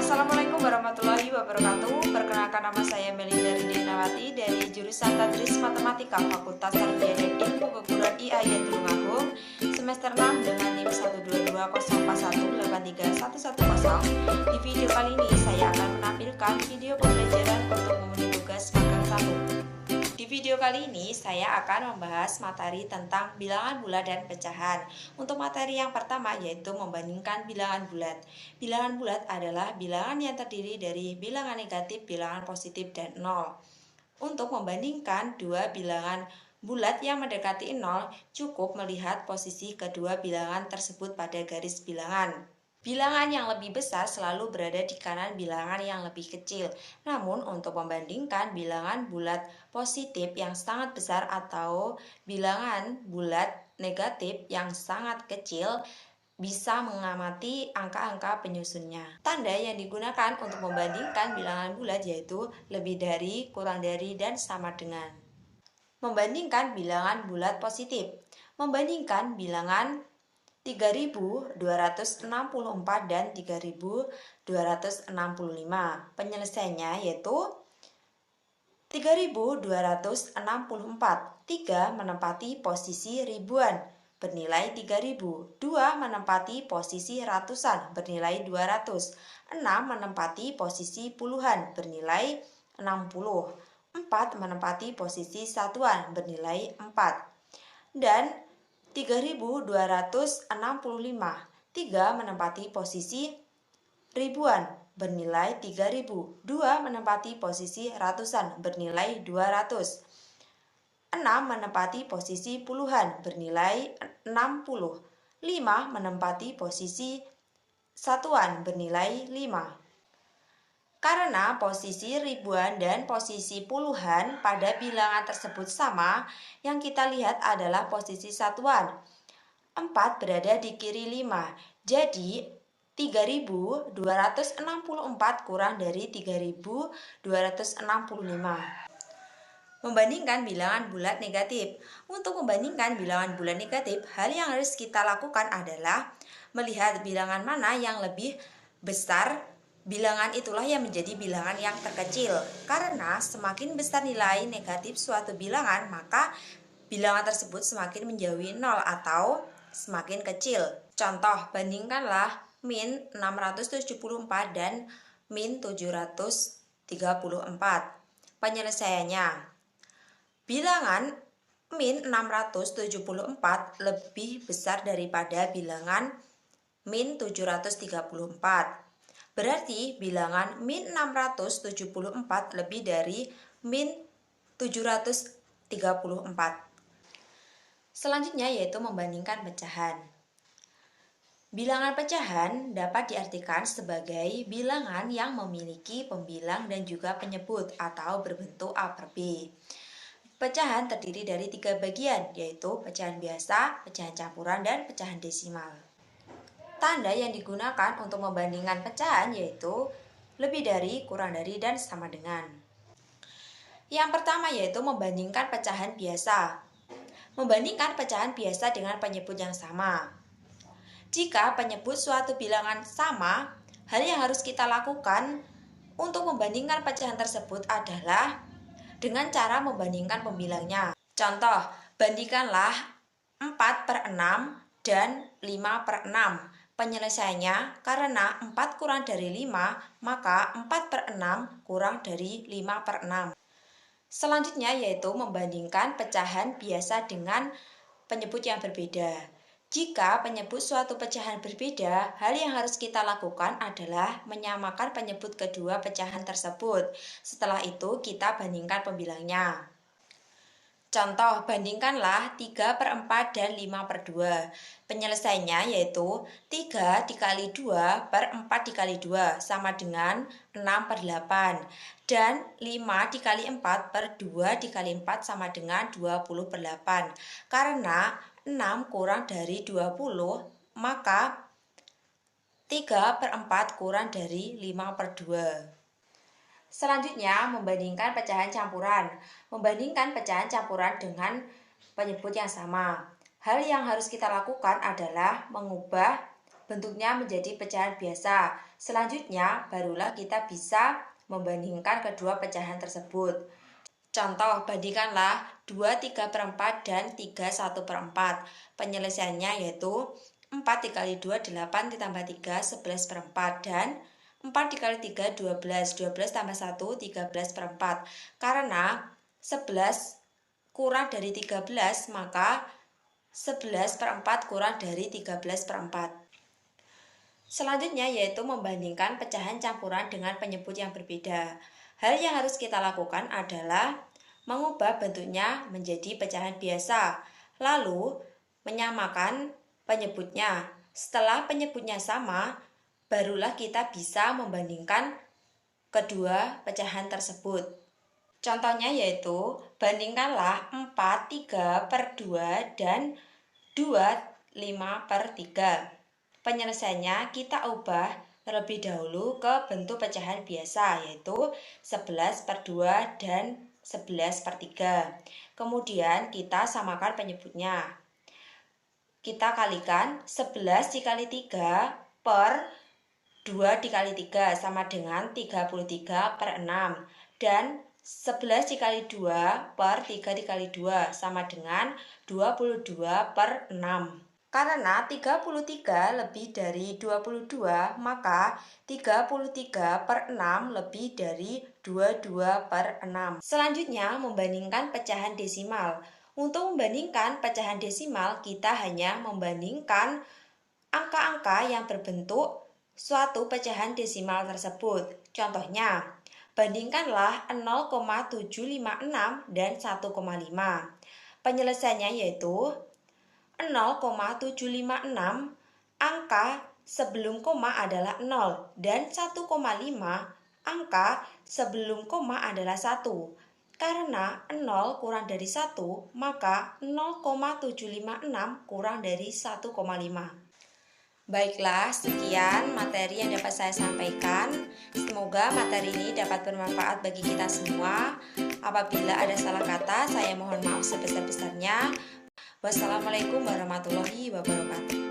Assalamualaikum warahmatullahi wabarakatuh. Perkenalkan, nama saya Melinda Ridinawati dari jurusan Tadris Matematika Fakultas Tarbiyah dan Ilmu Keguruan IAIN Tulungagung, semester 6 dengan NIM 12204183110. Di video kali ini saya akan menampilkan video pembelajaran untuk memenuhi tugas magang 1. Di video kali ini saya akan membahas materi tentang bilangan bulat dan pecahan. Untuk materi yang pertama yaitu membandingkan bilangan bulat. Bilangan bulat adalah bilangan yang terdiri dari bilangan negatif, bilangan positif, dan nol. Untuk membandingkan dua bilangan bulat yang mendekati nol, cukup melihat posisi kedua bilangan tersebut pada garis bilangan. Bilangan yang lebih besar selalu berada di kanan bilangan yang lebih kecil. Namun untuk membandingkan bilangan bulat positif yang sangat besar atau bilangan bulat negatif yang sangat kecil, bisa mengamati angka-angka penyusunnya. Tanda yang digunakan untuk membandingkan bilangan bulat yaitu lebih dari, kurang dari, dan sama dengan. Membandingkan bilangan bulat positif. Membandingkan bilangan 3264 dan 3265. Penyelesaiannya yaitu 3264. 3 menempati posisi ribuan bernilai 3000. 2 menempati posisi ratusan bernilai 200. 6 menempati posisi puluhan bernilai 60. 4 menempati posisi satuan bernilai 4. Dan 3265. 3 menempati posisi ribuan bernilai 3000. 2 menempati posisi ratusan bernilai 200. 6 menempati posisi puluhan bernilai 60. 5 menempati posisi satuan bernilai 5. Karena posisi ribuan dan posisi puluhan pada bilangan tersebut sama, yang kita lihat adalah posisi satuan. 4 berada di kiri 5. Jadi 3264 kurang dari 3265. Membandingkan bilangan bulat negatif. Untuk membandingkan bilangan bulat negatif, hal yang harus kita lakukan adalah melihat bilangan mana yang lebih besar. Bilangan itulah yang menjadi bilangan yang terkecil. Karena semakin besar nilai negatif suatu bilangan, maka bilangan tersebut semakin menjauhi nol atau semakin kecil. Contoh, bandingkanlah min 674 dan min 734. Penyelesaiannya, bilangan min 674 lebih besar daripada bilangan min 734. Berarti bilangan min 674 lebih dari min 734. Selanjutnya yaitu membandingkan pecahan. Bilangan pecahan dapat diartikan sebagai bilangan yang memiliki pembilang dan juga penyebut atau berbentuk A per B. Pecahan terdiri dari 3 bagian, yaitu pecahan biasa, pecahan campuran, dan pecahan desimal. Tanda yang digunakan untuk membandingkan pecahan yaitu lebih dari, kurang dari, dan sama dengan. Yang pertama yaitu membandingkan pecahan biasa. Membandingkan pecahan biasa dengan penyebut yang sama. Jika penyebut suatu bilangan sama, hal yang harus kita lakukan untuk membandingkan pecahan tersebut adalah dengan cara membandingkan pembilangnya. Contoh, bandingkanlah 4/6 dan 5/6. Penyelesaiannya, karena 4 kurang dari 5, maka 4/6 kurang dari 5/6. Selanjutnya yaitu membandingkan pecahan biasa dengan penyebut yang berbeda. Jika penyebut suatu pecahan berbeda, hal yang harus kita lakukan adalah menyamakan penyebut kedua pecahan tersebut. Setelah itu kita bandingkan pembilangnya. Contoh, bandingkanlah 3/4 dan 5/2. Penyelesaiannya yaitu 3 dikali 2 per 4 dikali 2 sama dengan 6/8. Dan 5 dikali 4 per 2 dikali 4 sama dengan 20/8. Karena 6 kurang dari 20, maka 3/4 kurang dari 5/2. Selanjutnya, membandingkan pecahan campuran. Membandingkan pecahan campuran dengan penyebut yang sama. Hal yang harus kita lakukan adalah mengubah bentuknya menjadi pecahan biasa. Selanjutnya, barulah kita bisa membandingkan kedua pecahan tersebut. Contoh, bandingkanlah 2/3/4 dan 3/1/4. Penyelesaiannya yaitu 4 dikali 2, 8 ditambah 3, 11/4. Dan 4 dikali 3, 12. 12 tambah 1, 13/4. Karena 11 kurang dari 13, maka 11/4 kurang dari 13/4. Selanjutnya yaitu membandingkan pecahan campuran dengan penyebut yang berbeda. Hal yang harus kita lakukan adalah mengubah bentuknya menjadi pecahan biasa, lalu menyamakan penyebutnya. Setelah penyebutnya sama, barulah kita bisa membandingkan kedua pecahan tersebut. Contohnya yaitu, bandingkanlah 4, 3/2 dan 2, 5/3. Penyelesaiannya kita ubah terlebih dahulu ke bentuk pecahan biasa, yaitu 11/2 dan 11/3. Kemudian kita samakan penyebutnya. Kita kalikan 11 dikali 3 per 2 dikali 3 sama dengan 33/6. Dan 11 dikali 2 per 3 dikali 2 sama dengan 22/6. Karena 33 lebih dari 22, maka 33/6 lebih dari 22/6. Selanjutnya, membandingkan pecahan desimal. Untuk membandingkan pecahan desimal, kita hanya membandingkan angka-angka yang berbentuk suatu pecahan desimal tersebut. Contohnya, bandingkanlah 0,756 dan 1,5. Penyelesaiannya yaitu 0,756, angka sebelum koma adalah 0, dan 1,5, angka sebelum koma adalah 1. Karena 0 kurang dari 1, maka 0,756 kurang dari 1,5. Baiklah, sekian materi yang dapat saya sampaikan. Semoga materi ini dapat bermanfaat bagi kita semua. Apabila ada salah kata, saya mohon maaf sebesar-besarnya. Wassalamualaikum warahmatullahi wabarakatuh.